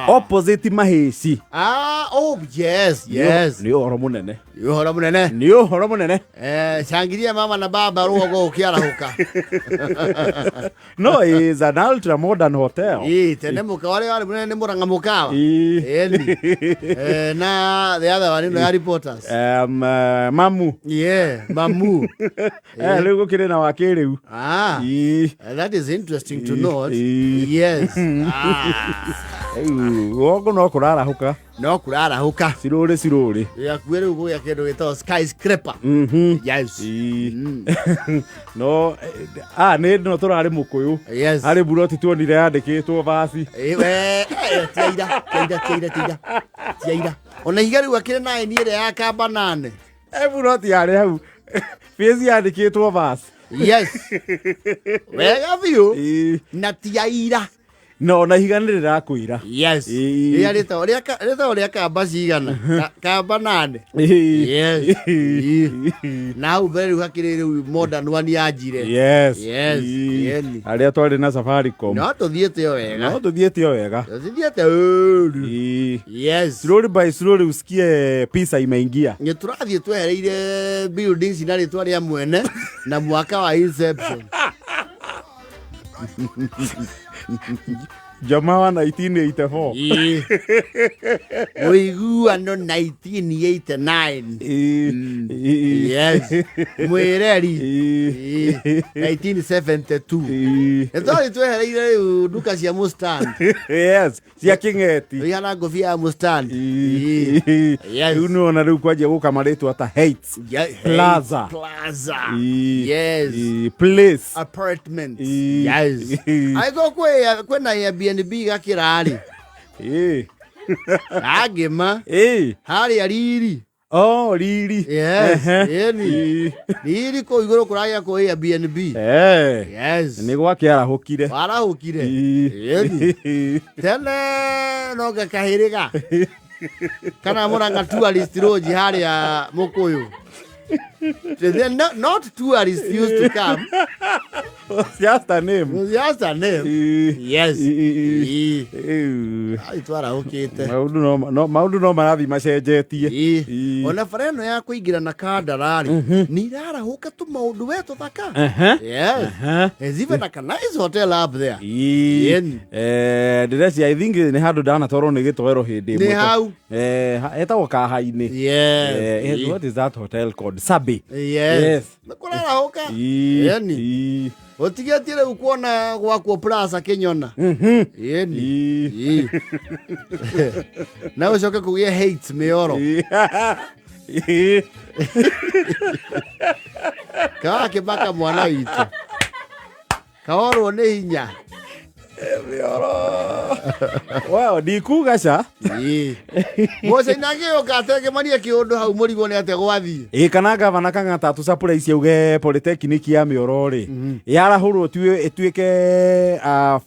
Opposite maheci. Oh yes. Ni uhoro munene. Shangiria mama na baba ruogo ukiarahuka. No, it's an ultra modern hotel. Tene wale munene Murang'a mukawa. Na the other one, Harry Potters. Mamu. Yeah, Mamu. Lego kire na wakiriu. That is interesting to know. Yes. Wogo no kurarahuka. Sirore. Ya kwere ugo ya kedo geto skyscraper. Yes. No, no turari mukuyu. Yes. Ari buroti tuonire yandikitwo basi. Tiaira. Ona higari wakire na eniere ya kamba 8. Buroti yari hau. Fezi yandikitwo basi. Yes. Wega biu. Na tiaira. No, na higanirira kuira. Yes. Rita oria kamba cigana. Kamba 8. Yes. Now very hakire modern one yajire. Yes. Aria twari na Safaricom. No tuthiete wega. Yes. Slowly by slowly usikie pisa imeingia. Ni turathie twehereire buildings na ritwa ria mwene na mwaka wa inception. Jamaa wa 1984. Uiguano 1989. Yes. Mwireri. 1972. Etoa twehereire duka cia Mustang. Yes. Cia Kingeti. Yana ngofia ya Mustang. Yes. Uno na riu kwaje gukamarĩtwo ata Heights. Plaza. Yes. Place. Apartment. Yes. Aigo kwena Airbnb gakirari. Agema. Hari ariri. Oh, Riri. Yes. Riri ko igoro kuraya ko Airbnb. Yes. Ni gwakiarahukire. Warahukire. Tene no gakahiriga. Kana Murang'a tourist lodge hari ya Mukuyu. Then not tourists used to come. Was just a name. Yes. Itu yarahukite. Maundu no marathi macenjetie. Ona fareno ya kuingira na kandarari. Ni yarahuka tu maundu wetu thaka. Yes. There's even a nice hotel up there. Diresi I think ni handu dana toro ni gitwero hindi. Ni hau. Etagwo kaha-ini. Yes. What is that hotel called? Sabi. Yes. Kurarahuka. Yani. Otigetire ukuona gwakwo plaza Kenyona. Na ucoke kugia hates meoro. Ka kibaka mwana witu. Kaoro ne hinya. Wow, dikugaca. Mose nagio gatege mania kiundu hau murigo ne ate gwathie. Kana gavana kangata tu surprise yauge polytechnic ya Mioro ri. Yarahurwo tuike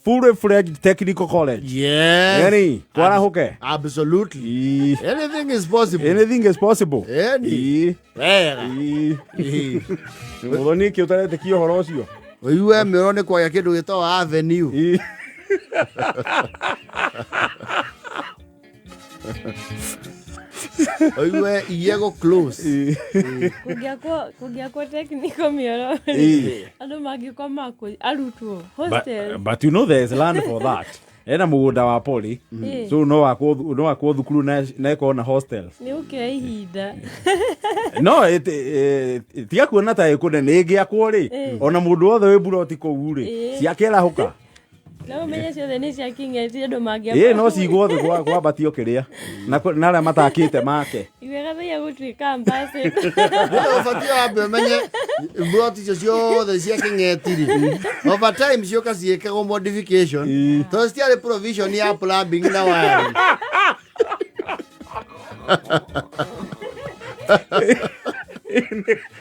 full fledged technical college. Yes. Yani, twarahuke. Absolutely. Anything is possible. Muthoni ki utarete ki uhoro ucio. Oiwe Mioro ne kwa kindu gitawo avenue. Oiwe iyego close. Kugiako technical Mioro. Ando magiko mako arutwo hostel. But you know there's land for that. Ena mugunda wa poli. So no akwo thukuru na iko hostels. Ni ukeihinda. No, tia kuona ta ikune ni giakwo ri. Ona mundu othe we buroti kou ri. Ciakera huka. No menye ciothe ni cia Kingeti andu mangia. No cigwo thĩ kwa batio kiria. Na arĩa matakĩte make. Iwega thia gũtuĩka ambassador. Ũbatiĩ wambe menye buroti icio ciothe cia Kingeti ri. Over time cioka ciĩkagwo modification. To ciarĩ provision ya plumbing na wiring.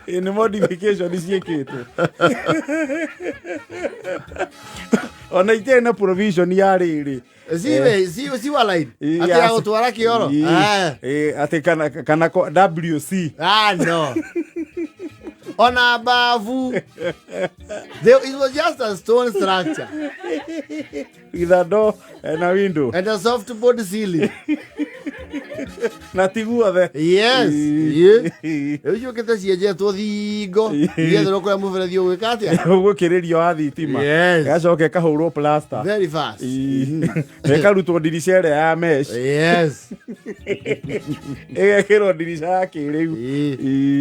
In modification ciĩkĩtwo. Ona itena provision ya riri. Si walaini. Ati ya gutwara kioro. Ati kana WC. No. On a bavu. It was just a stone structure. With a door and a window. And a soft board ceiling. Na tigua the. Yes. You get the CJ to the go. Yeah, the local move the Katia. Ugo kirerio athitima. Yes. Gacoke kahurwo plaster. Very fast. Ekarutwo ndirisha ya mesh. Yes. Egekirwo ndirisha ya kiriu.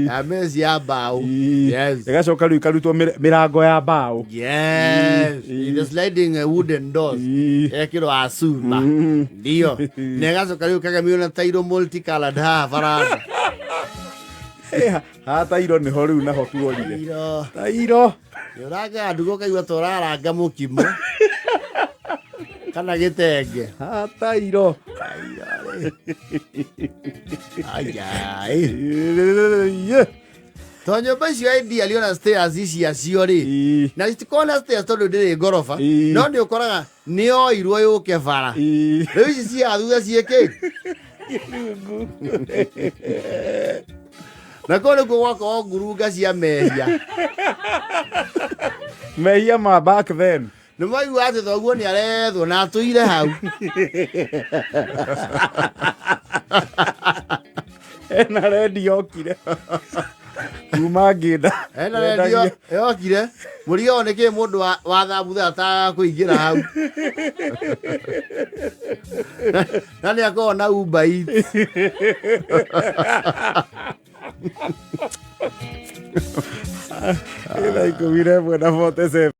Ya mesh ya bao. Yes. Egacoka riu ikarutwo mirango ya bao. Yes. The sliding wooden doors. Ekirwo asuma. Ndio. Negacoka riu kagamiona tairo multicolored farada. Tairo nä ho rä u naho tuorire tairo nä å ranga ndugo kaigua ta å raranga må kimo kana gä tenge tairo to nyåmba icio endia liona stairs iciacio rä na citikona stairs tondå ndä rä ngoroba no nä å koraga nä oirwo yå ke bara rä u ici cia thutha ciäkä na kå nä kuo gwakorwo ngurunga cia mehia mehia ma back then nä maigua atä thoguo nä arethwo na atå ire hau ena rendi yokire kuma ngä ena rendi yokire må rigo nä kä må ndå wathambutha atakå ingä ra hau na nä akorwo na Uber Eats. Ila ikå mire mwe na 47